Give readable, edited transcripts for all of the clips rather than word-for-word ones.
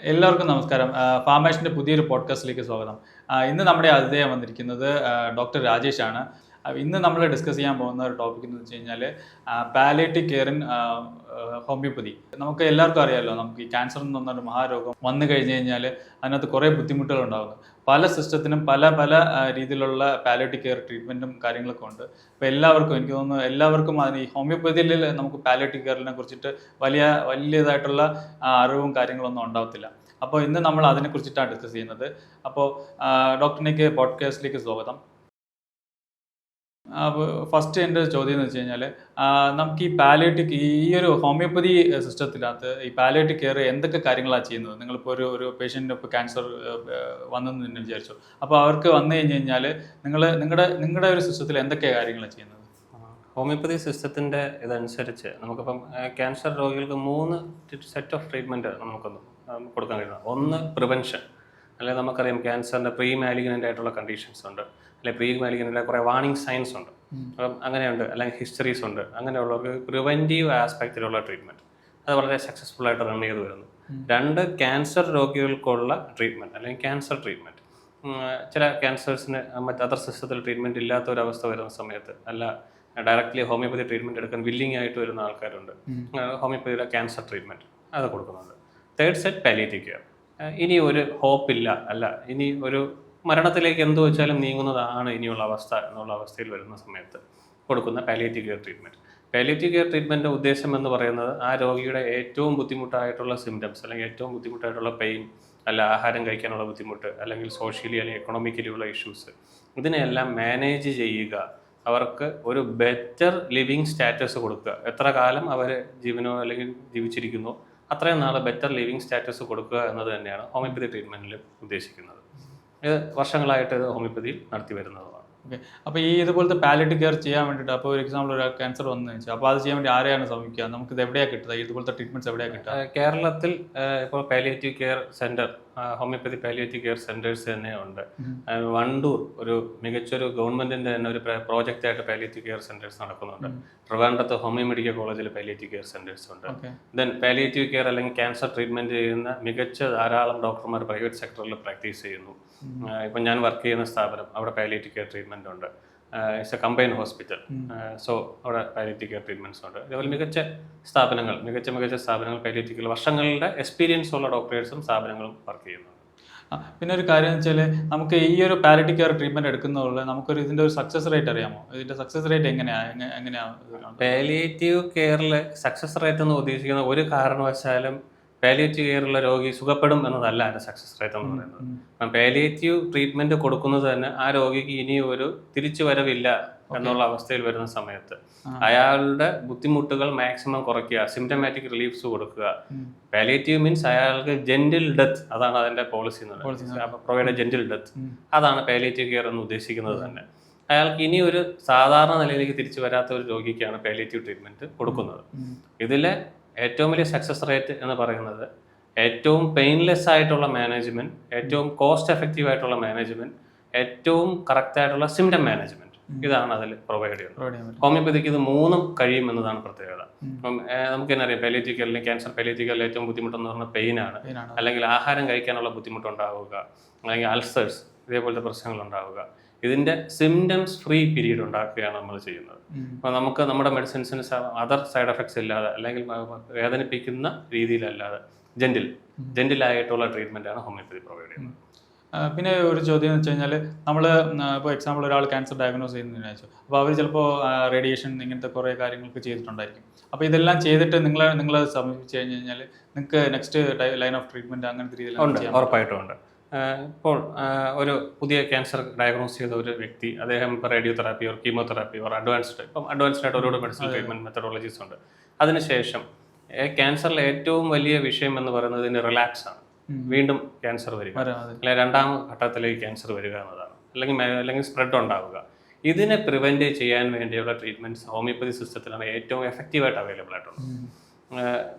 എല്ലാവർക്കും നമസ്കാരം. ഫാർമേഷൻ്റെ പുതിയൊരു പോഡ്കാസ്റ്റിലേക്ക് സ്വാഗതം. ഇന്ന് നമ്മുടെ അതിഥേയം വന്നിരിക്കുന്നത് ഡോക്ടർ രാജേഷാണ്. ഇന്ന് നമ്മൾ ഡിസ്കസ് ചെയ്യാൻ പോകുന്ന ഒരു ടോപ്പിക് എന്ന് വെച്ച് കഴിഞ്ഞാൽ പാലിയേറ്റീവ് കെയർ ഇൻ ഹോമിയോപ്പതി. നമുക്ക് എല്ലാവർക്കും അറിയാമല്ലോ, നമുക്ക് ഈ ക്യാൻസർ എന്ന് പറഞ്ഞൊരു മഹാരോഗം വന്നു കഴിഞ്ഞ് കഴിഞ്ഞാൽ അതിനകത്ത് കുറേ ബുദ്ധിമുട്ടുകൾ ഉണ്ടാകുന്നു. പല സിസ്റ്റത്തിനും പല പല രീതിയിലുള്ള പാലിയേറ്റീവ് കെയർ ട്രീറ്റ്മെൻറ്റും കാര്യങ്ങളൊക്കെ ഉണ്ട്. അപ്പോൾ എല്ലാവർക്കും, എനിക്ക് തോന്നുന്നു എല്ലാവർക്കും അതിന് ഈ ഹോമിയോപ്പതിയിൽ നമുക്ക് പാലിയേറ്റീവ് കെയറിനെ കുറിച്ചിട്ട് വലിയതായിട്ടുള്ള അറിവും കാര്യങ്ങളൊന്നും ഉണ്ടാകത്തില്ല. അപ്പോൾ ഇന്ന് നമ്മൾ അതിനെക്കുറിച്ചിട്ടാണ് ഡിസ്കസ് ചെയ്യുന്നത്. അപ്പോൾ ഡോക്ടറിനേക്ക് പോഡ്കാസ്റ്റിലേക്ക് സ്വാഗതം. ഫസ്റ്റ് എൻ്റെ ചോദ്യം എന്ന് വെച്ച് കഴിഞ്ഞാൽ, നമുക്ക് ഈ പാലിയേറ്റീവ് ഈ ഒരു ഹോമിയോപ്പതി സിസ്റ്റത്തിനകത്ത് ഈ പാലിയേറ്റീവ് കെയർ എന്തൊക്കെ കാര്യങ്ങളാണ് ചെയ്യുന്നത്? നിങ്ങളിപ്പോൾ ഒരു പേഷ്യൻറ്റിന് ഇപ്പോൾ ക്യാൻസർ വന്നെന്ന് തന്നെ വിചാരിച്ചു. അപ്പോൾ അവർക്ക് വന്നു കഴിഞ്ഞ് കഴിഞ്ഞാൽ നിങ്ങളുടെ ഒരു സിസ്റ്റത്തിൽ എന്തൊക്കെ കാര്യങ്ങളാണ് ചെയ്യുന്നത്? ഹോമിയോപ്പതി സിസ്റ്റത്തിൻ്റെ ഇതനുസരിച്ച് നമുക്കിപ്പം ക്യാൻസർ രോഗികൾക്ക് 3 സെറ്റ് ഓഫ് ട്രീറ്റ്മെൻറ്റ് നമുക്കൊന്ന് കൊടുക്കാൻ കഴിയുന്നത്. ഒന്ന് പ്രിവെൻഷൻ, അല്ലെങ്കിൽ നമുക്കറിയാം ക്യാൻസറിൻ്റെ പ്രീ മാലിഗ്നൻ്റ് ആയിട്ടുള്ള കണ്ടീഷൻസ് ഉണ്ട്, അല്ലെങ്കിൽ പ്രീ മാലിഗ്നൻ്റ് കുറേ വാർണിംഗ് സൈൻസ് ഉണ്ട്. അപ്പം അങ്ങനെയുണ്ട്, അല്ലെങ്കിൽ ഹിസ്റ്ററീസ് ഉണ്ട്. അങ്ങനെയുള്ളവർക്ക് പ്രിവെൻറ്റീവ് ആസ്പെക്റ്റിലുള്ള ട്രീറ്റ്മെൻറ്റ് അത് വളരെ സക്സസ്ഫുൾ ആയിട്ട് റൺ ചെയ്ത് വരുന്നു. 2, ക്യാൻസർ രോഗികൾക്കുള്ള ട്രീറ്റ്മെൻറ്റ് അല്ലെങ്കിൽ ക്യാൻസർ ട്രീറ്റ്മെൻറ്റ്. ചില ക്യാൻസേഴ്സിന് മറ്റ് അതർ സിസ്റ്റത്തിൽ ട്രീറ്റ്മെൻറ്റ് ഇല്ലാത്ത ഒരവസ്ഥ വരുന്ന സമയത്ത് അല്ല ഡയറക്റ്റ്ലി ഹോമിയോപ്പതി ട്രീറ്റ്മെൻറ്റ് എടുക്കാൻ വില്ലിംഗ് ആയിട്ട് വരുന്ന ആൾക്കാരുണ്ട്. ഹോമിയോപ്പതിയുടെ ക്യാൻസർ ട്രീറ്റ്മെൻറ്റ് അത് കൊടുക്കുന്നുണ്ട്. 3rd set palliative care. ഇനി ഒരു ഹോപ്പില്ല, അല്ല ഇനി ഒരു മരണത്തിലേക്ക് എന്ത് വെച്ചാലും നീങ്ങുന്നതാണ് ഇനിയുള്ള അവസ്ഥ എന്നുള്ള അവസ്ഥയിൽ വരുന്ന സമയത്ത് കൊടുക്കുന്ന palliative care treatment. Palliative care ട്രീറ്റ്മെൻറ്റിൻ്റെ ഉദ്ദേശം എന്ന് പറയുന്നത് ആ രോഗിയുടെ ഏറ്റവും ബുദ്ധിമുട്ടായിട്ടുള്ള സിംറ്റംസ്, അല്ലെങ്കിൽ ഏറ്റവും ബുദ്ധിമുട്ടായിട്ടുള്ള പെയിൻ, അല്ല ആഹാരം കഴിക്കാനുള്ള ബുദ്ധിമുട്ട്, അല്ലെങ്കിൽ സോഷ്യലി അല്ലെങ്കിൽ എക്കണോമിക്കലി ഉള്ള ഇഷ്യൂസ്, ഇതിനെയെല്ലാം മാനേജ് ചെയ്യുക, അവർക്ക് ഒരു ബെറ്റർ ലിവിങ് സ്റ്റാറ്റസ് കൊടുക്കുക. എത്ര കാലം അവർ ജീവനോ അല്ലെങ്കിൽ ജീവിച്ചിരിക്കുന്നോ അത്രയും നാൾ ബെറ്റർ ലിവിങ് സ്റ്റാറ്റസ് കൊടുക്കുക എന്നത് തന്നെയാണ് ഹോമിയോപ്പതി ട്രീറ്റ്മെൻറ്റിൽ ഉദ്ദേശിക്കുന്നത്. ഇത് വർഷങ്ങളായിട്ട് ഇത് ഹോമിയോപ്പതിയിൽ നടത്തി വരുന്നതാണ്. ഓക്കെ. അപ്പോൾ ഈ ഇതുപോലത്തെ പാലിയേറ്റീവ് കെയർ ചെയ്യാൻ വേണ്ടിയിട്ട്, അപ്പോൾ ഒരു എക്സാമ്പിൾ ഒരു ക്യാൻസർ വന്നു വെച്ചാൽ അപ്പോൾ അത് ചെയ്യാൻ വേണ്ടി ആരെയാണ് ശ്രമിക്കുക? നമുക്കിത് എവിടെയാണ് കിട്ടുക? ഇതുപോലത്തെ ട്രീറ്റ്മെൻറ്റ്സ് എവിടെയാണ് കിട്ടുക? കേരളത്തിൽ ഇപ്പോൾ palliative care center, homeopathy palliative care centers തന്നെ ഉണ്ട്. വണ്ടൂർ ഒരു മികച്ചൊരു ഗവൺമെൻറ്റിൻ്റെ തന്നെ ഒരു പ്രോജക്റ്റായിട്ട് പാലിയേറ്റീവ് കെയർ സെൻറ്റേഴ്സ് നടക്കുന്നുണ്ട്. ട്രിവാൻഡ്രത്ത് ഹോമിയോ മെഡിക്കൽ കോളേജിൽ പാലിയേറ്റീവ് കെയർ സെൻറ്റേഴ്സ് ഉണ്ട്. ദെൻ പാലിയേറ്റീവ് കെയർ അല്ലെങ്കിൽ ക്യാൻസർ ട്രീറ്റ്മെൻറ്റ് ചെയ്യുന്ന മികച്ച ധാരാളം ഡോക്ടർമാർ പ്രൈവറ്റ് സെക്ടറിൽ പ്രാക്ടീസ് ചെയ്യുന്നു. ഇപ്പം ഞാൻ വർക്ക് ചെയ്യുന്ന സ്ഥാപനം, അവിടെ പാലിയേറ്റീവ് കെയർ ട്രീറ്റ്മെൻറ്റ് ഉണ്ട്. It's A combine hospital. So അവിടെ പാലിയേറ്റീവ് കെയർ ട്രീറ്റ്മെൻറ്റ്സ് ഉണ്ട്. ഇതുപോലെ മികച്ച സ്ഥാപനങ്ങൾ, മികച്ച സ്ഥാപനങ്ങൾ പാലിയേറ്റീവ് കെയർ വർഷങ്ങളുടെ എക്സ്പീരിയൻസ് ഉള്ള ഡോക്ടേഴ്സും സ്ഥാപനങ്ങളും വർക്ക് ചെയ്യുന്നുണ്ട്. പിന്നെ ഒരു കാര്യം എന്ന് വെച്ചാൽ, നമുക്ക് ഈ ഒരു പാലിയേറ്റീവ് കെയർ ട്രീറ്റ്മെൻറ്റ് എടുക്കുന്നതുകൊണ്ട് നമുക്കൊരു ഇതിൻ്റെ ഒരു സക്സസ് റേറ്റ് അറിയാമോ? ഇതിൻ്റെ സക്സസ് റേറ്റ് എങ്ങനെയാണ്? പാലിയേറ്റീവ് കെയറിൽ സക്സസ് റേറ്റ് എന്ന് ഉദ്ദേശിക്കുന്ന ഒരു കാരണവശാലും പാലിയേറ്റീവ് കെയറുള്ള രോഗി സുഖപ്പെടും എന്നതല്ല അതിൻ്റെ സക്സസ് റേറ്റ് എന്ന് പറയുന്നത്. അപ്പം പാലിയേറ്റീവ് ട്രീറ്റ്മെൻറ്റ് കൊടുക്കുന്നത് തന്നെ ആ രോഗിക്ക് ഇനി ഒരു തിരിച്ചു വരവില്ല എന്നുള്ള അവസ്ഥയിൽ വരുന്ന സമയത്ത് അയാളുടെ ബുദ്ധിമുട്ടുകൾ മാക്സിമം കുറയ്ക്കുക, സിംറ്റമാറ്റിക് റിലീഫ്സ് കൊടുക്കുക. പാലിയേറ്റീവ് മീൻസ് അയാൾക്ക് ജെന്റിൽ ഡെത്ത്, അതാണ് അതിൻ്റെ പോളിസി എന്ന് പറയുന്നത്. പ്രൊവൈഡ് ജെന്റിൽ ഡെത്ത്, അതാണ് പാലിയേറ്റീവ് കെയർ എന്ന് ഉദ്ദേശിക്കുന്നത് തന്നെ. അയാൾക്ക് ഇനി ഒരു സാധാരണ നിലയിലേക്ക് തിരിച്ചു വരാത്ത ഒരു രോഗിക്കാണ് പാലിയേറ്റീവ് ട്രീറ്റ്മെൻറ്റ് കൊടുക്കുന്നത്. ഇതിലെ ഏറ്റവും വലിയ സക്സസ് റേറ്റ് എന്ന് പറയുന്നത് ഏറ്റവും പെയിൻലെസ് ആയിട്ടുള്ള മാനേജ്മെൻറ്റ്, ഏറ്റവും കോസ്റ്റ് എഫക്റ്റീവ് ആയിട്ടുള്ള മാനേജ്മെൻറ്റ്, ഏറ്റവും കറക്റ്റ് ആയിട്ടുള്ള സിംറ്റം മാനേജ്മെൻറ്റ്, ഇതാണ് അതിൽ പ്രൊവൈഡ് ചെയ്യുന്നത്. ഹോമിയോപ്പതിക്ക് ഇത് 3 കഴിയും എന്നതാണ് പ്രത്യേകത. അപ്പം നമുക്ക് തന്നെ അറിയാം, പാലിയേറ്റീവ് കെയറിൽ ക്യാൻസർ പാലിയേറ്റീവ് കെയറിൽ ഏറ്റവും ബുദ്ധിമുട്ടെന്ന് പറഞ്ഞാൽ പെയിനാണ്, അല്ലെങ്കിൽ ആഹാരം കഴിക്കാനുള്ള ബുദ്ധിമുട്ടുണ്ടാവുക, അല്ലെങ്കിൽ അൾസേഴ്സ്, ഇതേപോലത്തെ പ്രശ്നങ്ങൾ ഉണ്ടാവുക. ഇതിൻ്റെ സിംറ്റംസ് ഫ്രീ പീരീഡ് ഉണ്ടാക്കുകയാണ് നമ്മൾ ചെയ്യുന്നത്. അപ്പോൾ നമുക്ക് നമ്മുടെ മെഡിസിൻസിന് അതർ സൈഡ് എഫക്ട്സ് ഇല്ലാതെ, അല്ലെങ്കിൽ വേദനിപ്പിക്കുന്ന രീതിയിലല്ലാതെ ജെന്റിലായിട്ടുള്ള ട്രീറ്റ്മെൻറ്റാണ് ഹോമിയോപ്പതി പ്രൊവൈഡ് ചെയ്യുന്നത്. പിന്നെ ഒരു ചോദ്യം എന്ന് വെച്ച് കഴിഞ്ഞാൽ, നമ്മൾ ഇപ്പോൾ എക്സാമ്പിൾ ഒരാൾ ക്യാൻസർ ഡയഗ്നോസ് ചെയ്യുന്നതിന് വെച്ചു, അപ്പോൾ അവർ ചിലപ്പോൾ റേഡിയേഷൻ ഇങ്ങനത്തെ കുറേ കാര്യങ്ങളൊക്കെ ചെയ്തിട്ടുണ്ടായിരിക്കും. അപ്പോൾ ഇതെല്ലാം ചെയ്തിട്ട് നിങ്ങൾ സമീപിച്ച് കഴിഞ്ഞ് കഴിഞ്ഞാൽ നിങ്ങൾക്ക് നെക്സ്റ്റ് ലൈൻ ഓഫ് ട്രീറ്റ്മെൻറ്റ് അങ്ങനത്തെ രീതിയിൽ ഉറപ്പായിട്ടും ഉണ്ട്. ഇപ്പോൾ ഒരു പുതിയ ക്യാൻസർ ഡയഗ്നോസ് ചെയ്ത ഒരു വ്യക്തി, അദ്ദേഹം ഇപ്പോൾ radiotherapy or chemotherapy or advanced ആയിട്ട് ഒരുപാട് മെഡിസിൻ ട്രീറ്റ്മെൻറ്റ് മെത്തഡോളജീസ് ഉണ്ട്. അതിനുശേഷം ക്യാൻസറിലെ ഏറ്റവും വലിയ വിഷയം എന്ന് പറയുന്നത് ഇതിൻ്റെ റിലാക്സ് ആണ്. വീണ്ടും ക്യാൻസർ വരിക, അല്ലെങ്കിൽ 2ാം ഘട്ടത്തിലേക്ക് ക്യാൻസർ വരിക എന്നതാണ്, അല്ലെങ്കിൽ സ്പ്രെഡ് ഉണ്ടാവുക. ഇതിനെ പ്രിവെൻറ്റ് ചെയ്യാൻ വേണ്ടിയുള്ള ട്രീറ്റ്മെൻറ്റ്സ് ഹോമിയോപ്പതി സിസ്റ്റത്തിലാണ് ഏറ്റവും എഫക്റ്റീവായിട്ട് അവൈലബിൾ ആയിട്ടുള്ളത്.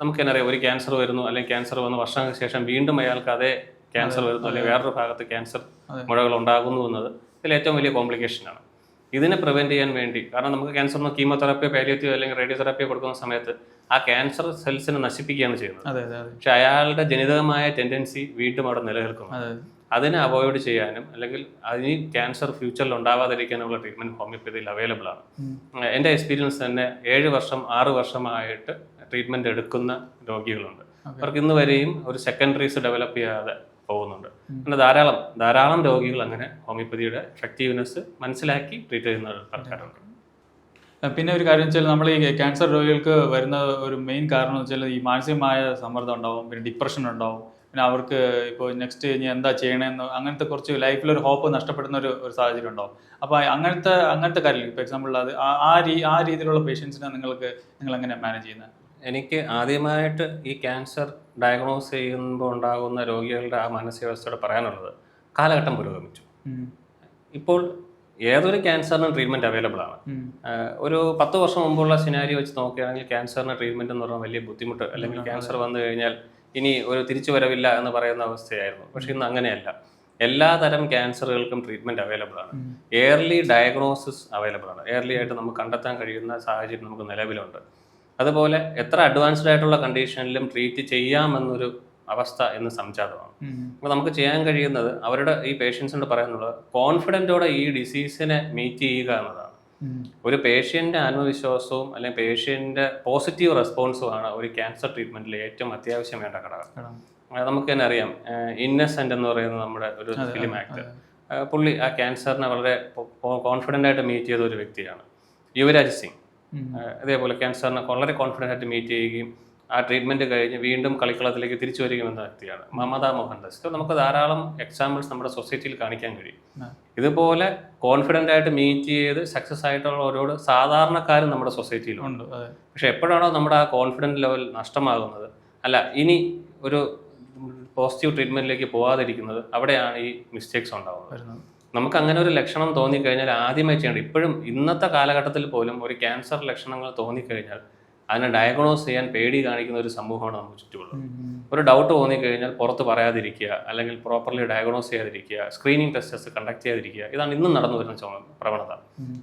നമുക്ക് തന്നെ അറിയാം, ഒരു ക്യാൻസർ വരുന്നു, അല്ലെങ്കിൽ ക്യാൻസർ വന്ന് വർഷങ്ങൾക്ക് ശേഷം വീണ്ടും അയാൾക്ക് അതേ ക്യാൻസർ വരുന്നു, അല്ലെങ്കിൽ വേറൊരു ഭാഗത്ത് ക്യാൻസർ മുഴകൾ ഉണ്ടാകുന്നു എന്നത് ഇതിൽ ഏറ്റവും വലിയ കോംപ്ലിക്കേഷനാണ്. ഇതിനെ പ്രിവെൻറ്റ് ചെയ്യാൻ വേണ്ടി, കാരണം നമുക്ക് ക്യാൻസറിന് കീമോതെറാപ്പിയോ പാലിയേറ്റീവോ അല്ലെങ്കിൽ റേഡിയോതെറാപ്പിയോ കൊടുക്കുന്ന സമയത്ത് ആ ക്യാൻസർ സെൽസിനെ നശിപ്പിക്കുകയാണ് ചെയ്യുന്നത്. അതെ അതെ അതെ പക്ഷെ അയാളുടെ ജനിതകമായ ടെൻഡൻസി വീണ്ടും അവിടെ നിലനിൽക്കുന്നു. അതെ അതിനെ അവോയ്ഡ് ചെയ്യാനും അല്ലെങ്കിൽ അതിന് ക്യാൻസർ ഫ്യൂച്ചറിൽ ഉണ്ടാവാതിരിക്കാനുള്ള ട്രീറ്റ്മെന്റ് ഹോമിയോപ്പതിയിൽ അവൈലബിൾ ആണ്. എൻ്റെ എക്സ്പീരിയൻസ് തന്നെ 7 വർഷം 6 വർഷമായിട്ട് ട്രീറ്റ്മെന്റ് എടുക്കുന്ന രോഗികളുണ്ട്. അവർക്ക് ഇന്ന് വരെയും ഒരു സെക്കൻഡറീസ് ഡെവലപ്പ് ചെയ്യാതെ പോകുന്നുണ്ട്. അങ്ങനെ ധാരാളം രോഗികൾ അങ്ങനെ ഹോമിയോപ്പതിയുടെ എഫക്റ്റീവ്നെസ് മനസ്സിലാക്കി ട്രീറ്റ് ചെയ്യുന്ന ആൾക്കാരുണ്ട്. പിന്നെ ഒരു കാര്യം വെച്ചാൽ നമ്മൾ ഈ ക്യാൻസർ രോഗികൾക്ക് വരുന്ന ഒരു മെയിൻ കാരണം എന്ന് വെച്ചാൽ ഈ മാനസികമായ സമ്മർദ്ദം ഉണ്ടാവും, പിന്നെ ഡിപ്രഷൻ ഉണ്ടാവും, പിന്നെ അവർക്ക് ഇപ്പോൾ നെക്സ്റ്റ് ഇനി എന്താ ചെയ്യണമെന്ന് അങ്ങനത്തെ കുറച്ച് ലൈഫിലൊരു ഹോപ്പ് നഷ്ടപ്പെടുന്ന ഒരു സാഹചര്യം ഉണ്ടാവും. അപ്പോൾ അങ്ങനത്തെ കാര്യങ്ങൾ ഇപ്പോൾ എക്സാമ്പിൾ അത് ആ രീതിയിലുള്ള പേഷ്യൻസിനെ നിങ്ങൾ എങ്ങനെ മാനേജ് ചെയ്യുന്നത്? എനിക്ക് ആദ്യമായിട്ട് ഈ ക്യാൻസർ ഡയഗ്നോസ് ചെയ്യുമ്പോൾ ഉണ്ടാകുന്ന രോഗികളുടെ ആ മാനസികാവസ്ഥയോടെ പറയാനുള്ളത്, കാലഘട്ടം പുരോഗമിച്ചു. ഇപ്പോൾ ഏതൊരു ക്യാൻസറിനും ട്രീറ്റ്മെന്റ് അവൈലബിൾ ആണ്. ഒരു 10 വർഷം മുമ്പുള്ള സിനാരി വെച്ച് നോക്കുകയാണെങ്കിൽ ക്യാൻസറിന് ട്രീറ്റ്മെന്റ് എന്ന് പറഞ്ഞാൽ വലിയ ബുദ്ധിമുട്ട്, അല്ലെങ്കിൽ ക്യാൻസർ വന്നു കഴിഞ്ഞാൽ ഇനി ഒരു തിരിച്ചു വരവില്ല എന്ന് പറയുന്ന അവസ്ഥയായിരുന്നു. പക്ഷെ ഇന്ന് അങ്ങനെയല്ല. എല്ലാ തരം ക്യാൻസറുകൾക്കും ട്രീറ്റ്മെന്റ് അവൈലബിൾ ആണ്. ഏർലി ഡയഗ്നോസിസ് അവൈലബിൾ ആണ്. ഏർലി ആയിട്ട് നമുക്ക് കണ്ടെത്താൻ കഴിയുന്ന സാഹചര്യം നമുക്ക് നിലവിലുണ്ട്. അതുപോലെ എത്ര അഡ്വാൻസ്ഡ് ആയിട്ടുള്ള കണ്ടീഷനിലും ട്രീറ്റ് ചെയ്യാമെന്നൊരു അവസ്ഥ എന്ന് സംജാതമാണ്. അപ്പോൾ നമുക്ക് ചെയ്യാൻ കഴിയുന്നത് ഈ പേഷ്യൻസിനോട് പറയുന്നത് കോൺഫിഡൻറ്റോടെ ഈ ഡിസീസിനെ മീറ്റ് ചെയ്യുക എന്നതാണ്. ഒരു പേഷ്യൻ്റെ ആത്മവിശ്വാസവും അല്ലെങ്കിൽ പേഷ്യൻ്റെ പോസിറ്റീവ് റെസ്പോൺസുമാണ് ഒരു ക്യാൻസർ ട്രീറ്റ്മെന്റിൽ ഏറ്റവും അത്യാവശ്യം വേണ്ട ഘടകം. നമുക്ക് തന്നെ അറിയാം, ഇന്നസെന്റ് എന്ന് പറയുന്ന നമ്മുടെ ഒരു ഫിലിം ആക്ടർ, പുള്ളി ആ ക്യാൻസറിനെ വളരെ കോൺഫിഡൻ്റ് ആയിട്ട് മീറ്റ് ചെയ്ത ഒരു വ്യക്തിയാണ്. യുവരാജ് സിംഗ് അതേപോലെ ക്യാൻസറിനെ വളരെ കോൺഫിഡൻ്റ് ആയിട്ട് മീറ്റ് ചെയ്യുകയും ആ ട്രീറ്റ്മെന്റ് കഴിഞ്ഞ് വീണ്ടും കളിക്കളത്തിലേക്ക് തിരിച്ചു വരികയും എന്ന വ്യക്തിയാണ്. മമത മോഹൻദാസ്. നമുക്ക് ധാരാളം എക്സാമ്പിൾസ് നമ്മുടെ സൊസൈറ്റിയിൽ കാണിക്കാൻ കഴിയും. ഇതുപോലെ കോൺഫിഡൻ്റ് ആയിട്ട് മീറ്റ് ചെയ്ത് സക്സസ് ആയിട്ടുള്ളവരോട് സാധാരണക്കാരും നമ്മുടെ സൊസൈറ്റിയിലുണ്ട്. പക്ഷെ എപ്പോഴാണോ നമ്മുടെ ആ കോൺഫിഡൻസ് ലെവൽ നഷ്ടമാകുന്നത്, അല്ല ഇനി ഒരു പോസിറ്റീവ് ട്രീറ്റ്മെന്റിലേക്ക് പോകാതിരിക്കുന്നത്, അവിടെയാണ് ഈ മിസ്റ്റേക്സ് ഉണ്ടാകുന്നത്. നമുക്ക് അങ്ങനെ ഒരു ലക്ഷണം തോന്നിക്കഴിഞ്ഞാൽ ആദ്യമായി ചെയ്യേണ്ടത്, ഇപ്പോഴും ഇന്നത്തെ കാലഘട്ടത്തിൽ പോലും ഒരു ക്യാൻസർ ലക്ഷണങ്ങൾ തോന്നിക്കഴിഞ്ഞാൽ അതിനെ ഡയഗ്നോസ് ചെയ്യാൻ പേടി കാണിക്കുന്ന ഒരു സമൂഹമാണ് നമുക്ക് ചുറ്റുമുള്ളത്. ഒരു ഡൗട്ട് തോന്നിക്കഴിഞ്ഞാൽ പുറത്ത് പറയാതിരിക്കുക, അല്ലെങ്കിൽ പ്രോപ്പർലി ഡയഗ്നോസ് ചെയ്യാതിരിക്കുക, സ്ക്രീനിങ് ടെസ്റ്റസ് കണ്ടക്ട് ചെയ്യാതിരിക്കുക. ഇതാണ് ഇന്നും നടന്നു വരുന്ന പ്രവണത.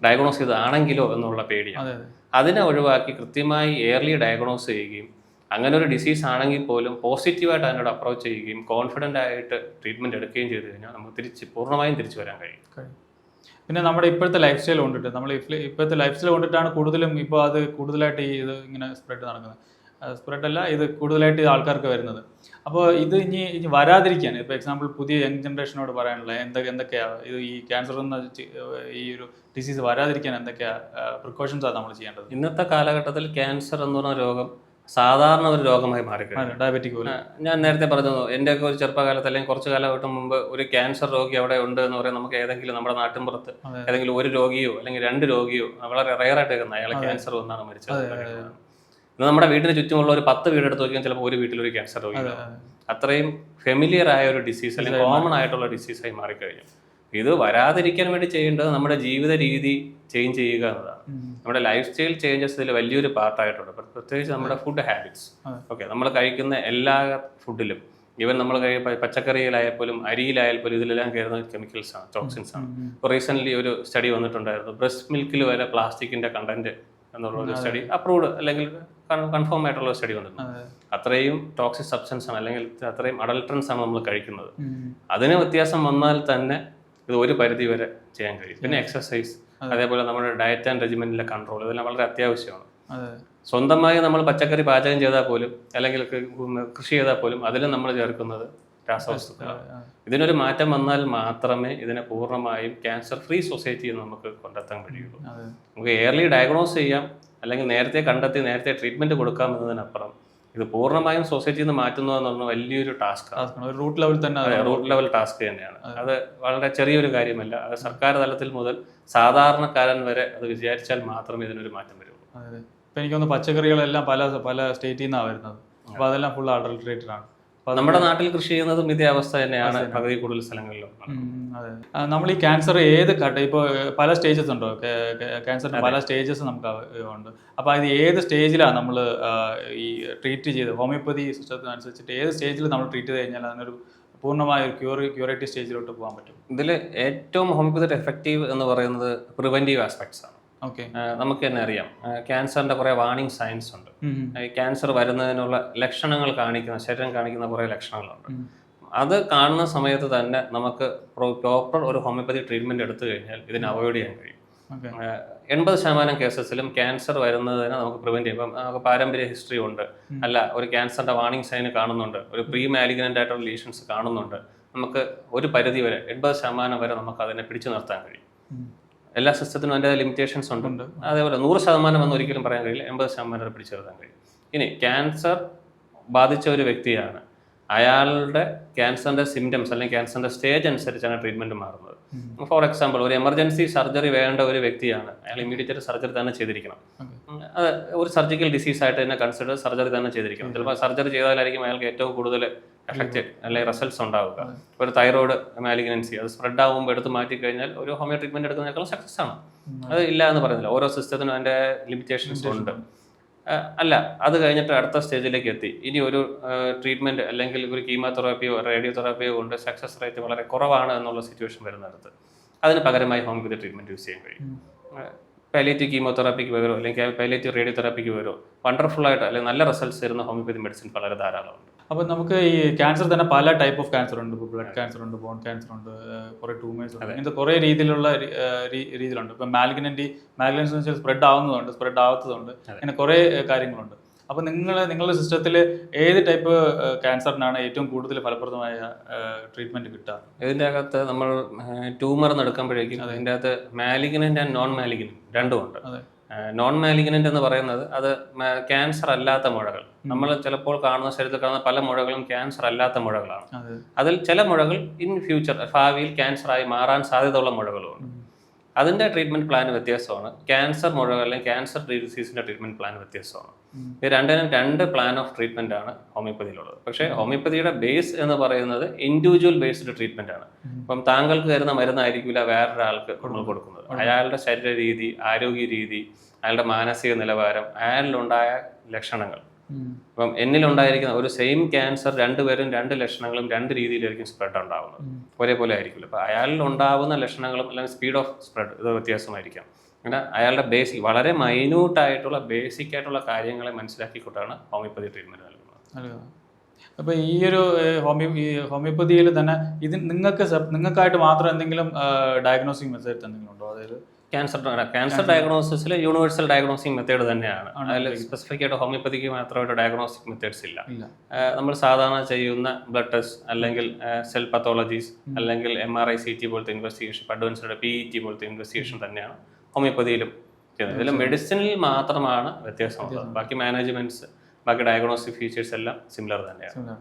ഡയഗ്നോസ് ചെയ്താണെങ്കിലോ എന്നുള്ള പേടിയാണ്. അതിനെ ഒഴിവാക്കി കൃത്യമായി ഏർലി ഡയഗ്നോസ് ചെയ്യുകയും അങ്ങനെ ഒരു ഡിസീസ് ആണെങ്കിൽ പോലും പോസിറ്റീവായിട്ട് അതിനോട് അപ്രോച്ച് ചെയ്യുകയും കോൺഫിഡൻ്റ് ആയിട്ട് ട്രീറ്റ്മെന്റ് എടുക്കുകയും ചെയ്തു കഴിഞ്ഞാൽ നമുക്ക് പൂർണ്ണമായും തിരിച്ചു വരാൻ കഴിയും. പിന്നെ നമ്മുടെ ഇപ്പോഴത്തെ ലൈഫ് സ്റ്റൈൽ കൊണ്ടിട്ട് ഇപ്പോഴത്തെ ലൈഫ് സ്റ്റൈൽ കൊണ്ടിട്ടാണ് കൂടുതലും ഇപ്പോൾ അത് കൂടുതലായിട്ട് ഇത് ഇങ്ങനെ സ്പ്രെഡ് നടക്കുന്നത്. സ്പ്രെഡല്ല, ഇത് കൂടുതലായിട്ട് ആൾക്കാർക്ക് വരുന്നത്. അപ്പോൾ ഇത് ഇനി വരാതിരിക്കാൻ, ഇപ്പോൾ എക്സാമ്പിൾ പുതിയ യങ് ജനറേഷനോട് പറയാനുള്ള എന്തൊക്കെയാണ് ഇത് ഈ ക്യാൻസർ എന്ന ഈ ഒരു ഡിസീസ് വരാതിരിക്കാൻ എന്തൊക്കെയാണ് പ്രിക്കോഷൻസാണ് നമ്മൾ ചെയ്യേണ്ടത്? ഇന്നത്തെ കാലഘട്ടത്തിൽ ക്യാൻസർ എന്ന് പറഞ്ഞ രോഗം സാധാരണ ഒരു രോഗമായി മാറിക്കഴിഞ്ഞു. ഡയബറ്റിക് പോലെ ഞാൻ നേരത്തെ പറഞ്ഞു, എൻ്റെയൊക്കെ ഒരു ചെറുപ്പകാലത്ത് അല്ലെങ്കിൽ കുറച്ച് കാലഘട്ടം മുമ്പ് ഒരു ക്യാൻസർ രോഗി അവിടെ ഉണ്ട് എന്ന് പറയാൻ നമുക്ക് ഏതെങ്കിലും നമ്മുടെ നാട്ടിൻപുറത്ത് ഏതെങ്കിലും ഒരു രോഗിയോ അല്ലെങ്കിൽ 2 രോഗിയോ വളരെ റെയറായിട്ട് കേൾക്കുന്നത് അയാളെ ക്യാൻസർ വന്നാണ് മരിച്ചത്. ഇന്ന് നമ്മുടെ വീടിന് ചുറ്റുമുള്ള ഒരു 10 വീടെടുത്ത് നോക്കിയാൽ ചിലപ്പോൾ ഒരു വീട്ടിൽ ഒരു ക്യാൻസർ രോഗി. അത്രയും ഫെമിലിയർ ആയ ഒരു ഡിസീസ് അല്ലെങ്കിൽ കോമൺ ആയിട്ടുള്ള ഡിസീസായി മാറിക്കഴിഞ്ഞു. ഇത് വരാതിരിക്കാൻ വേണ്ടി ചെയ്യേണ്ടത് നമ്മുടെ ജീവിത രീതി ചേഞ്ച് ചെയ്യുക എന്നതാണ്. നമ്മുടെ ലൈഫ് സ്റ്റൈൽ ചേഞ്ചസ് ഇതിൽ വലിയൊരു പാർട്ടായിട്ടുണ്ട്. പ്രത്യേകിച്ച് നമ്മുടെ ഫുഡ് ഹാബിറ്റ്സ്. ഓക്കെ, നമ്മൾ കഴിക്കുന്ന എല്ലാ ഫുഡിലും, ഈവൻ നമ്മൾ പച്ചക്കറിയിലായാലും അരിയിലായാലും ഇതിലെല്ലാം കയറുന്ന കെമിക്കൽസ് ആണ്, ടോക്സിൻസ് ആണ്. ഇപ്പോൾ റീസെന്റ് ഒരു സ്റ്റഡി വന്നിട്ടുണ്ടായിരുന്നു, ബ്രസ്റ്റ് മിൽക്കിൽ വരെ പ്ലാസ്റ്റിക്കിന്റെ കണ്ടന്റ് എന്നുള്ള ഒരു സ്റ്റഡി അപ്രൂവ്ഡ് അല്ലെങ്കിൽ കൺഫേം ആയിട്ടുള്ള സ്റ്റഡി വന്നിട്ടുണ്ട്. അത്രയും ടോക്സിക് സബ്സ്റ്റൻസ് ആണ്, അല്ലെങ്കിൽ അത്രയും അഡൾട്രൻസ് ആണ് നമ്മൾ കഴിക്കുന്നത്. അതിന് വ്യത്യാസം വന്നാൽ തന്നെ ഇത് ഒരു പരിധി വരെ ചെയ്യാൻ കഴിയും. പിന്നെ എക്സസൈസ്, അതേപോലെ നമ്മുടെ ഡയറ്റ് ആൻഡ് റെജിമെന്റിലെ കൺട്രോൾ, ഇതെല്ലാം വളരെ അത്യാവശ്യമാണ്. സ്വന്തമായി നമ്മൾ പച്ചക്കറി പാചകം ചെയ്താൽ പോലും അല്ലെങ്കിൽ കൃഷി ചെയ്താൽ പോലും അതിലും നമ്മൾ ചേർക്കുന്നത് രാസവസ്തുക്കളാണ്. ഇതിനൊരു മാറ്റം വന്നാൽ മാത്രമേ ഇതിനെ പൂർണ്ണമായും ക്യാൻസർ ഫ്രീ സൊസൈറ്റി നമുക്ക് കണ്ടെത്താൻ കഴിയുള്ളൂ. നമുക്ക് ഏർലി ഡയഗ്നോസ് ചെയ്യാം, അല്ലെങ്കിൽ നേരത്തെ കണ്ടെത്തി നേരത്തെ ട്രീറ്റ്മെന്റ് കൊടുക്കാം എന്നതിനപ്പുറം ഇത് പൂർണ്ണമായും സൊസൈറ്റിയിൽ നിന്ന് മാറ്റുന്നു എന്ന് പറഞ്ഞാൽ വലിയൊരു ടാസ്ക്കാണ്. റൂട്ട് ലെവൽ തന്നെ, റൂട്ട് ലെവൽ ടാസ്ക് തന്നെയാണ്. അത് വളരെ ചെറിയൊരു കാര്യമല്ല. അത് സർക്കാർ തലത്തിൽ മുതൽ സാധാരണക്കാരൻ വരെ അത് വിചാരിച്ചാൽ മാത്രമേ ഇതിനൊരു മാറ്റം വരുള്ളൂ. ഇപ്പം എനിക്കൊന്ന് പച്ചക്കറികളെല്ലാം പല സ്റ്റേറ്റിൽ നിന്നാണ് വരുന്നത്. അപ്പോൾ അതെല്ലാം ഫുൾ അഡൾട്രേറ്റഡ് ആണ്. നമ്മുടെ നാട്ടിൽ കൃഷി ചെയ്യുന്നതും ഇതേ അവസ്ഥ തന്നെയാണ് പകുതി കൂടുതൽ സ്ഥലങ്ങളിലും. അതെ, നമ്മൾ ഈ ക്യാൻസർ ഏത് ഇപ്പോൾ പല സ്റ്റേജസ് ഉണ്ടോ? ക്യാൻസറിന് പല സ്റ്റേജസ് നമുക്ക് ഉണ്ട്. അപ്പോൾ അത് ഏത് സ്റ്റേജിലാണ് നമ്മൾ ഈ ട്രീറ്റ് ചെയ്ത് ഹോമിയോപ്പതി സിസ്റ്റത്തിനനുസരിച്ചിട്ട് ഏത് സ്റ്റേജിൽ നമ്മൾ ട്രീറ്റ് ചെയ്ത് കഴിഞ്ഞാൽ അതിനൊരു പൂർണ്ണമായ ക്യൂറേറ്റീവ് സ്റ്റേജിലോട്ട് പോകാൻ പറ്റും? ഇതിൽ ഏറ്റവും ഹോമിയോപ്പതി എഫക്റ്റീവ് എന്ന് പറയുന്നത് പ്രിവെന്റീവ് ആസ്പെക്ട്സ് ആണ്. ഓക്കെ. നമുക്ക് തന്നെ അറിയാം ക്യാൻസറിന്റെ കുറെ വാർണിംഗ് സയൻസ് ഉണ്ട്. ഈ ക്യാൻസർ വരുന്നതിനുള്ള ലക്ഷണങ്ങൾ കാണിക്കുന്ന, ശരീരം കാണിക്കുന്ന കുറെ ലക്ഷണങ്ങളുണ്ട്. അത് കാണുന്ന സമയത്ത് തന്നെ നമുക്ക് പ്രോപ്പർ ഒരു ഹോമിയോപ്പതി ട്രീറ്റ്മെന്റ് എടുത്തു കഴിഞ്ഞാൽ ഇതിനെ അവോയ്ഡ് ചെയ്യാൻ കഴിയും. 80% കേസസിലും ക്യാൻസർ വരുന്നതിനെ നമുക്ക് പ്രിവെന്റ് ചെയ്യാം. നമുക്ക് പാരമ്പര്യ ഹിസ്റ്ററി ഉണ്ട്, അല്ല ഒരു ക്യാൻസറിന്റെ വാർണിംഗ് സൈന് കാണുന്നുണ്ട്, ഒരു പ്രീ മാലിഗ്നന്റ് ആയിട്ടുള്ള ലീഷൻസ് കാണുന്നുണ്ട്, നമുക്ക് ഒരു പരിധി വരെ 80% വരെ നമുക്ക് അതിനെ പിടിച്ചു നിർത്താൻ കഴിയും. എല്ലാ സിസ്റ്റത്തിനും അതിൻ്റെ ലിമിറ്റേഷൻസ് ഉണ്ട്. അതേപോലെ 100% എന്ന് ഒരിക്കലും പറയാൻ കഴിയില്ല, 80% വരെ പിടിച്ചു നിർത്താൻ കഴിയും. ഇനി ക്യാൻസർ ബാധിച്ച ഒരു വ്യക്തിയാണ്, അയാളുടെ ക്യാൻസറിന്റെ സിംറ്റംസ് അല്ലെങ്കിൽ ക്യാൻസറിന്റെ സ്റ്റേജ് അനുസരിച്ചാണ് ട്രീറ്റ്മെന്റ് മാറുന്നത്. ഫോർ എക്സാമ്പിൾ, ഒരു എമർജൻസി സർജറി വേണ്ട ഒരു വ്യക്തിയാണ്, അയാൾ ഇമ്മീഡിയറ്റ് സർജറി തന്നെ ചെയ്തിരിക്കണം. അത് ഒരു സർജിക്കൽ ഡിസീസ് ആയിട്ട് തന്നെ കൺസിഡർ സർജറി തന്നെ ചെയ്തിരിക്കണം. ചിലപ്പോൾ സർജറി ചെയ്താലായിരിക്കും അയാൾക്ക് ഏറ്റവും കൂടുതൽ എഫക്റ്റഡ് അല്ലെങ്കിൽ റിസൾട്ട്സ് ഉണ്ടാവുക. ഒരു തൈറോയ്ഡ് മാലിഗ്നൻസി അത് സ്പ്രെഡ് ആകുമ്പോൾ എടുത്ത് മാറ്റി കഴിഞ്ഞാൽ ഒരു ഹോമിയോ ട്രീറ്റ്മെന്റ് എടുക്കുന്നതിനേക്കാളും സക്സസ് ആണ്. അത് ഇല്ല എന്ന് പറയുന്നില്ല, ഓരോ സിസ്റ്റത്തിനും അതിന്റെ ലിമിറ്റേഷൻസ് ഉണ്ട്. അല്ല, അത് കഴിഞ്ഞിട്ട് അടുത്ത സ്റ്റേജിലേക്ക് എത്തി, ഇനി ഒരു ട്രീറ്റ്മെന്റ് അല്ലെങ്കിൽ ഒരു കീമോതെറാപ്പിയോ റേഡിയോതെറാപ്പിയോ കൊണ്ട് സക്സസ് റേറ്റ് വളരെ കുറവാണ് എന്നുള്ള സിറ്റുവേഷൻ വരുന്നിടത്ത് അതിന് പകരമായി ഹോമിയോപ്പതി ട്രീറ്റ്മെന്റ് യൂസ് ചെയ്യാൻ കഴിയും. പാലിയേറ്റീവ് കീമോതെറാപ്പിക്ക് പകരോ അല്ലെങ്കിൽ പാലിയേറ്റീവ് റേഡിയോതെറാപ്പിക്ക് പകരോ വണ്ടർഫുൾ ആയിട്ട് അല്ലെങ്കിൽ നല്ല റിസൾട്ട്സ് തരുന്ന ഹോമിയോപ്പതി മെഡിസിൻ വളരെ ധാരാളമുണ്ട്. അപ്പോൾ നമുക്ക് ഈ ക്യാൻസർ തന്നെ പല ടൈപ്പ് ഓഫ് ക്യാൻസർ ഉണ്ട്. ഇപ്പോൾ ബ്ലഡ് ക്യാൻസർ ഉണ്ട്, ബോൺ ക്യാൻസർ ഉണ്ട്, കുറേ ട്യൂമേഴ്സ് ഉണ്ട്, ഇങ്ങനത്തെ കുറേ രീതിയിലുള്ള രീതിയിലുണ്ട്. ഇപ്പം മാലിഗ്നൻസ് വെച്ചാൽ സ്പ്രെഡ് ആവുന്നതുണ്ട്, സ്പ്രെഡ് ആവാത്തതുണ്ട്, അങ്ങനെ കുറേ കാര്യങ്ങളുണ്ട്. അപ്പോൾ നിങ്ങളുടെ സിസ്റ്റത്തിൽ ഏത് ടൈപ്പ് ക്യാൻസറിനാണ് ഏറ്റവും കൂടുതൽ ഫലപ്രദമായ ട്രീറ്റ്മെന്റ് കിട്ടുക? ഇതിൻ്റെ അകത്ത് നമ്മൾ ട്യൂമർ എടുക്കുമ്പോഴേക്കും അതിൻ്റെ അകത്ത് മാലിഗ്നന്റ് ആൻഡ് നോൺ മാലിഗ്നന്റ് രണ്ടും ഉണ്ട്. നോൺ മാലിഗ്നന്റ് എന്ന് പറയുന്നത് അത് ക്യാൻസർ അല്ലാത്ത മുഴകൾ. നമ്മൾ ചിലപ്പോൾ കാണുന്ന ശരീരത്തിൽ കാണുന്ന പല മുഴകളും ക്യാൻസർ അല്ലാത്ത മുഴകളാണ്. അതിൽ ചില മുഴകൾ ഇൻ ഫ്യൂച്ചർ ഭാവിയിൽ ക്യാൻസറായി മാറാൻ സാധ്യതയുള്ള മുഴകളുമുണ്ട്. അതിൻ്റെ ട്രീറ്റ്മെന്റ് പ്ലാൻ വ്യത്യാസമാണ്. ക്യാൻസർ മുഴകൾ അല്ലെങ്കിൽ ക്യാൻസർ ഡിസീസിന്റെ ട്രീറ്റ്മെന്റ് പ്ലാൻ വ്യത്യാസമാണ്. ഇത് രണ്ടിനും രണ്ട് പ്ലാൻ ഓഫ് ട്രീറ്റ്മെന്റ് ആണ് ഹോമിയോപ്പതിയിലുള്ളത്. പക്ഷേ ഹോമിയോപ്പതിയുടെ ബേസ് എന്ന് പറയുന്നത് ഇൻഡിവിജ്വൽ ബേസ്ഡ് ട്രീറ്റ്മെന്റ് ആണ്. അപ്പം താങ്കൾക്ക് തരുന്ന മരുന്നായിരിക്കില്ല വേറൊരാൾക്ക് നമ്മൾ കൊടുക്കുന്നത്. അയാളുടെ ശരീര രീതി, ആരോഗ്യ രീതി, അയാളുടെ മാനസിക നിലവാരം, അയാളിലുണ്ടായ ലക്ഷണങ്ങൾ. അപ്പം എന്നിലുണ്ടായിരിക്കുന്ന ഒരു സെയിം ക്യാൻസർ രണ്ടുപേരും രണ്ട് ലക്ഷണങ്ങളും രണ്ട് രീതിയിലായിരിക്കും സ്പ്രെഡ് ഉണ്ടാവുന്നത്, ഒരേപോലെ ആയിരിക്കില്ല. അപ്പം അയാളിൽ ഉണ്ടാവുന്ന ലക്ഷണങ്ങളും അല്ലെങ്കിൽ സ്പീഡ് ഓഫ് സ്പ്രെഡ് ഇത് വ്യത്യാസമായിരിക്കാം. അങ്ങനെ അയാളുടെ ബേസിക് വളരെ മൈന്യൂട്ടായിട്ടുള്ള ബേസിക് ആയിട്ടുള്ള കാര്യങ്ങളെ മനസ്സിലാക്കിക്കൊണ്ടാണ് ഹോമിയോപ്പതി ട്രീറ്റ്മെന്റ് നൽകുന്നത്. അപ്പോൾ ഈ ഒരു ഹോമിയോപ്പതിയിൽ തന്നെ ഇത് നിങ്ങൾക്കായിട്ട് മാത്രം എന്തെങ്കിലും ഡയഗ്നോസിങ് മെത്തേഡ് എന്തെങ്കിലും ഉണ്ടോ? അതായത് ക്യാൻസർ ഡയഗ്നോസിസിൽ യൂണിവേഴ്സൽ ഡയഗ്നോസ്റ്റിക് മെത്തേഡ് തന്നെയാണ്. അതിൽ സ്പെസിഫിക് ആയിട്ട് ഹോമിയോപ്പതിക്ക് മാത്രമായിട്ട് ഡയഗ്നോസ്റ്റിക് മെത്തേഡ്സ് ഇല്ല. നമ്മൾ സാധാരണ ചെയ്യുന്ന ബ്ലഡ് ടെസ്റ്റ് അല്ലെങ്കിൽ സെൽ പത്തോളജീസ് അല്ലെങ്കിൽ MRI CT പോലത്തെ ഇൻവെസ്റ്റിഗേഷൻ, അഡ്വാൻസ്ഡ് PET പോലത്തെ ഇൻവെസ്റ്റിഗേഷൻ തന്നെയാണ് ഹോമിയോപ്പതിയിലും ചെയ്യുന്നത്. ഇതിൽ മെഡിസിനിൽ മാത്രമാണ് വ്യത്യാസമുള്ളത്. ബാക്കി മാനേജ്മെന്റ്സ്, ബാക്കി ഡയഗ്നോസ്റ്റിക് ഫീച്ചേഴ്സ് എല്ലാം സിമിലർ തന്നെയാണ്.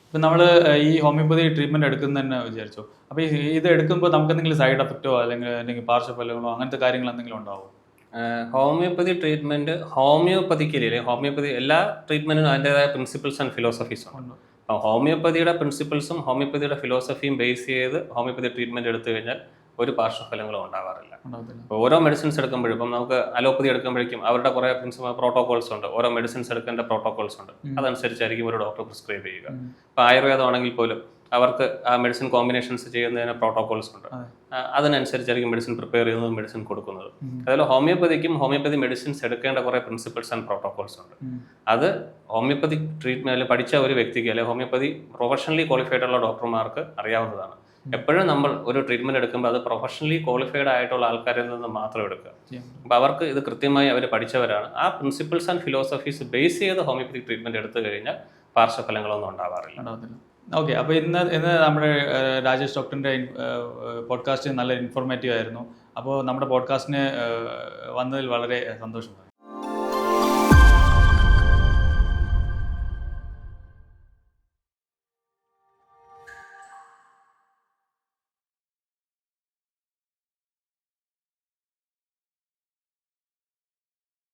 ഇപ്പം നമ്മൾ ഈ ഹോമിയോപ്പതി ട്രീറ്റ്മെന്റ് എടുക്കുന്ന തന്നെ വിചാരിച്ചു. അപ്പോൾ ഇത് എടുക്കുമ്പോൾ നമുക്ക് എന്തെങ്കിലും സൈഡ് എഫക്റ്റോ അല്ലെങ്കിൽ പാർശ്വഫലങ്ങളോ അങ്ങനത്തെ കാര്യങ്ങൾ എന്തെങ്കിലും ഉണ്ടാവും? ഹോമിയോപ്പതി ട്രീറ്റ്മെന്റ് ഹോമിയോപ്പതിക്കല്ലേ, ഹോമിയോപ്പതി എല്ലാ ട്രീറ്റ്മെന്റിനും അതിൻ്റെതായ പ്രിൻസിപ്പിൾസ് ആൻഡ് ഫിലോസഫീസ് ഉണ്ട്. അപ്പോൾ ഹോമിയോപ്പതിയുടെ പ്രിൻസിപ്പിൾസും ഹോമിയോപ്പതിയുടെ ഫിലോസഫിയും ബേസ് ചെയ്ത് ഹോമിയോപ്പതി ട്രീറ്റ്മെന്റ് എടുത്തു കഴിഞ്ഞാൽ ഒരു പാർശ്വഫലങ്ങളും ഉണ്ടാവാറില്ല. ഓരോ മെഡിസിൻസ് എടുക്കുമ്പോഴും ഇപ്പം നമുക്ക് അലോപ്പതി എടുക്കുമ്പോഴേക്കും അവരുടെ കുറേ പ്രോട്ടോകോൾസ് ഉണ്ട്, ഓരോ മെഡിസിൻസ് എടുക്കേണ്ട പ്രോട്ടോകോൾസ് ഉണ്ട്. അതനുസരിച്ചായിരിക്കും ഒരു ഡോക്ടർ പ്രിസ്ക്രൈബ് ചെയ്യുക. ഇപ്പോൾ ആയുർവേദമാണെങ്കിൽ പോലും അവർക്ക് ആ മെഡിസിൻ കോമ്പിനേഷൻസ് ചെയ്യുന്നതിന് പ്രോട്ടോകോൾസ് ഉണ്ട്. അതിനനുസരിച്ചായിരിക്കും മെഡിസിൻ പ്രിപ്പയർ ചെയ്യുന്നതും മെഡിസിൻ കൊടുക്കുന്നത്. അതുപോലെ ഹോമിയോപ്പതി മെഡിസിൻസ് എടുക്കേണ്ട കുറേ പ്രിൻസിപ്പിൾസ് ആൻഡ് പ്രോട്ടോകോൾസ് ഉണ്ട്. അത് ഹോമിയോപ്പതി ട്രീറ്റ്മെന്റ് പഠിച്ച ഒരു വ്യക്തിക്ക് അല്ലെങ്കിൽ ഹോമിയോപ്പതി പ്രൊഫഷണലി ക്വാളിഫൈഡ് ഉള്ള ഡോക്ടർമാർക്ക് അറിയാവുന്നതാണ്. എപ്പോഴും നമ്മൾ ഒരു ട്രീറ്റ്മെന്റ് എടുക്കുമ്പോൾ അത് പ്രൊഫഷണലി ക്വാളിഫൈഡ് ആയിട്ടുള്ള ആൾക്കാരിൽ നിന്ന് മാത്രം എടുക്കുക. അപ്പോൾ അവർക്ക് ഇത് കൃത്യമായി അവർ പഠിച്ചവരാണ്. ആ പ്രിൻസിപ്പിൾസ് ആൻഡ് ഫിലോസഫീസ് ബേസ് ചെയ്ത് ഹോമിയോപ്പതി ട്രീറ്റ്മെന്റ് എടുത്തു കഴിഞ്ഞാൽ പാർശ്വഫലങ്ങളൊന്നും ഉണ്ടാവാറില്ല. ഓക്കെ. അപ്പോൾ ഇന്ന് നമ്മുടെ രാജേഷ് ഡോക്ടറിൻ്റെ പോഡ്കാസ്റ്റ് നല്ല ഇൻഫോർമേറ്റീവ് ആയിരുന്നു. അപ്പോൾ നമ്മുടെ പോഡ്കാസ്റ്റിന് വന്നതിൽ വളരെ സന്തോഷമാണ്.